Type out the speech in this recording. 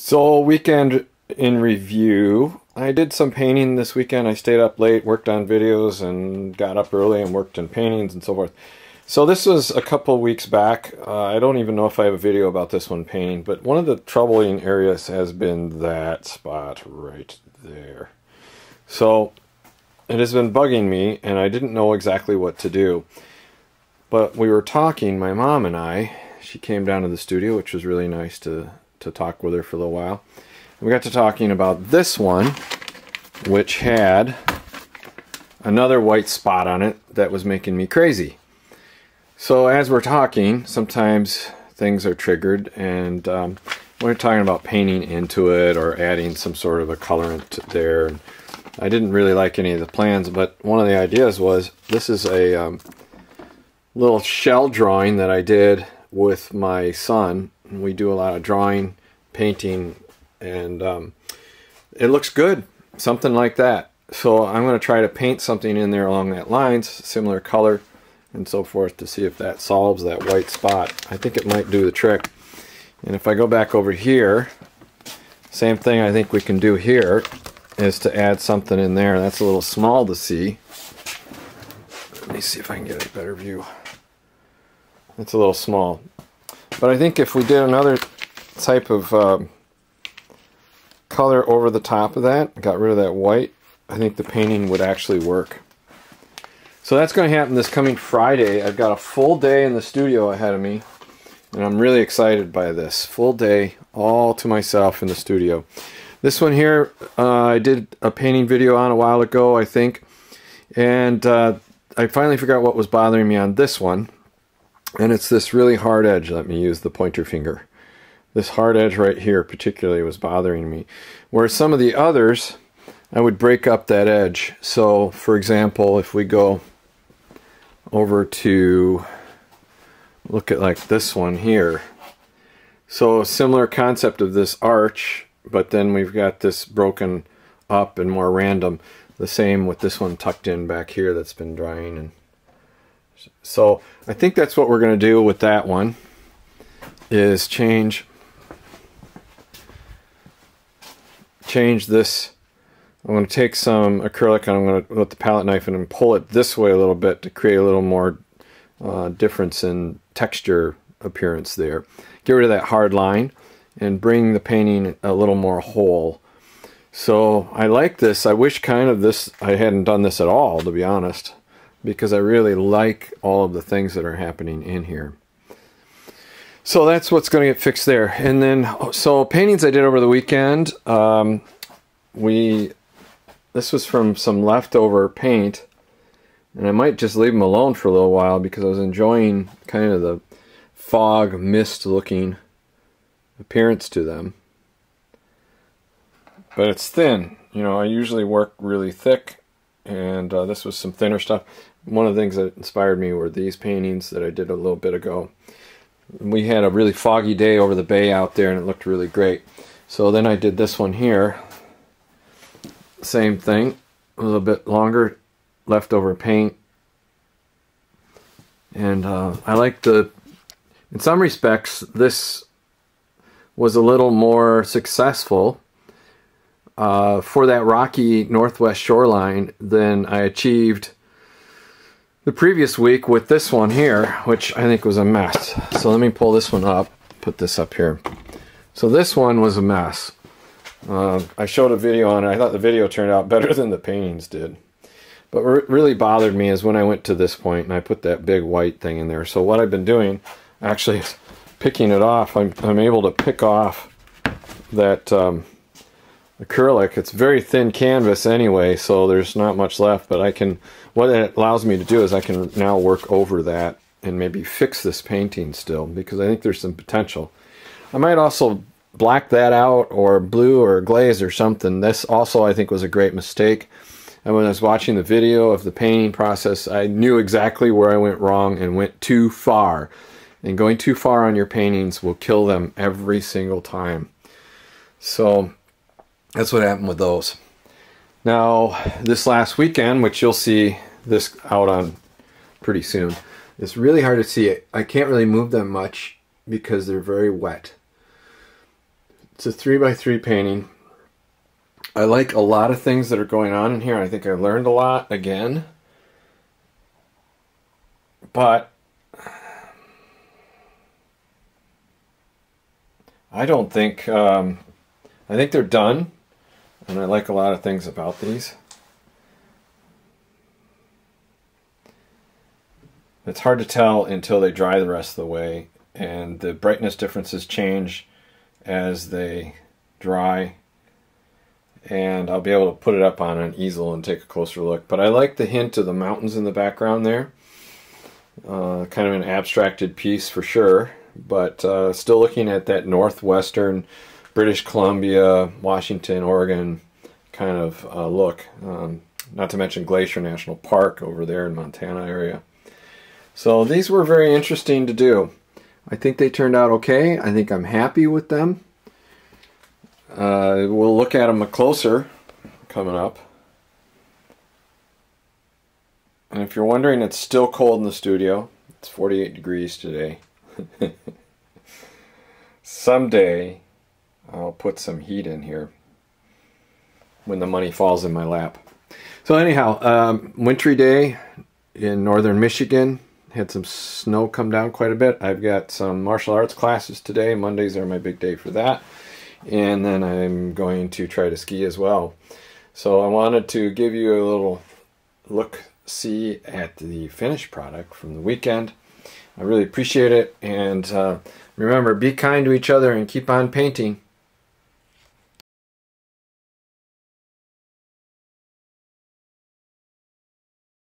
So, weekend in review. I did some painting this weekend. I stayed up late, worked on videos, and got up early and worked in paintings and so forth. So this was a couple weeks back. I don't even know if I have a video about this one painting, but one of the troubling areas has been that spot right there. So it has been bugging me, and I didn't know exactly what to do. But we were talking, my mom and I. She came down to the studio, which was really nice to talk with her for a little while. We got to talking about this one, which had another white spot on it that was making me crazy. So as we're talking, sometimes things are triggered, and we're talking about painting into it or adding some sort of a colorant there. I didn't really like any of the plans, but one of the ideas was, this is a little shell drawing that I did with my son. We do a lot of drawing, painting, and it looks good, something like that. So I'm going to try to paint something in there along that lines, similar color and so forth, to see if that solves that white spot. I think it might do the trick. And if I go back over here, same thing I think we can do here is to add something in there. That's a little small to see. Let me see if I can get a better view. It's a little small. But I think if we did another type of color over the top of that, got rid of that white, I think the painting would actually work. So that's going to happen this coming Friday. I've got a full day in the studio ahead of me, and I'm really excited by this. Full day, all to myself in the studio. This one here, I did a painting video on a while ago, I think, and I finally figured out what was bothering me on this one. And it's this really hard edge. Let me use the pointer finger. This hard edge right here particularly was bothering me. Whereas some of the others, I would break up that edge. So, for example, if we go over to look at like this one here. So a similar concept of this arch, but then we've got this broken up and more random. The same with this one tucked in back here that's been drying. And so I think that's what we're going to do with that one, is change this. I'm going to take some acrylic and I'm going to, with the palette knife, and pull it this way a little bit to create a little more difference in texture appearance there. Get rid of that hard line and bring the painting a little more whole. So I like this. I wish kind of this, I hadn't done this at all, to be honest, because I really like all of the things that are happening in here. So that's what's going to get fixed there. And then, so paintings I did over the weekend, this was from some leftover paint, and I might just leave them alone for a little while because I was enjoying kind of the fog mist looking appearance to them. But it's thin. You know, I usually work really thick, and this was some thinner stuff. One of the things that inspired me were these paintings that I did a little bit ago. We had a really foggy day over the bay out there, and it looked really great. So then I did this one here. Same thing, a little bit longer, leftover paint. And I like the, in some respects, this was a little more successful for that rocky northwest shoreline than I achieved the previous week with this one here, which I think was a mess. So let me pull this one up, put this up here. So this one was a mess. I showed a video on it. I thought the video turned out better than the paintings did. But what really bothered me is when I went to this point and I put that big white thing in there. So what I've been doing, actually, is picking it off. I'm able to pick off that acrylic. It's very thin canvas anyway, so there's not much left, but I can, what it allows me to do is I can now work over that and maybe fix this painting still, because I think there's some potential. I might also black that out or blue or glaze or something. This also I think was a great mistake. And when I was watching the video of the painting process, I knew exactly where I went wrong and went too far. And going too far on your paintings will kill them every single time. So that's what happened with those. Now, this last weekend, which you'll see this out on pretty soon, it's really hard to see it. I can't really move them much because they're very wet. It's a 3x3 painting. I like a lot of things that are going on in here. I think I learned a lot again. But I don't think, I think they're done. And I like a lot of things about these. It's hard to tell until they dry the rest of the way. And the brightness differences change as they dry. And I'll be able to put it up on an easel and take a closer look. But I like the hint of the mountains in the background there. Kind of an abstracted piece for sure. But still looking at that northwestern British Columbia, Washington, Oregon kind of look. Not to mention Glacier National Park over there in Montana area. So these were very interesting to do. I think they turned out okay. I think I'm happy with them. We'll look at them closer coming up. And if you're wondering, it's still cold in the studio. It's 48 degrees today. Someday I'll put some heat in here when the money falls in my lap. So anyhow, wintry day in northern Michigan. Had some snow come down quite a bit. I've got some martial arts classes today. Mondays are my big day for that. And then I'm going to try to ski as well. So I wanted to give you a little look-see at the finished product from the weekend. I really appreciate it. And remember, be kind to each other and keep on painting.